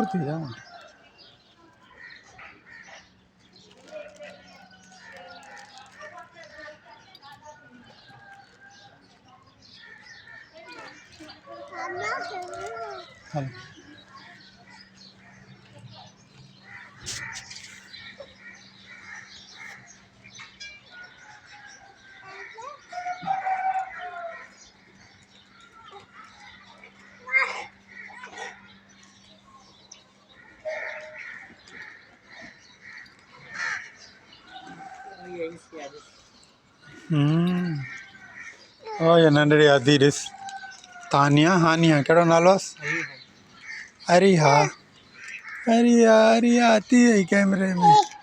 દૂરથી જ આમાં હાલો Oh ya nandere Adiris Tania Hania kado nalos Ariha Ariha Ariha आती है कैमरे में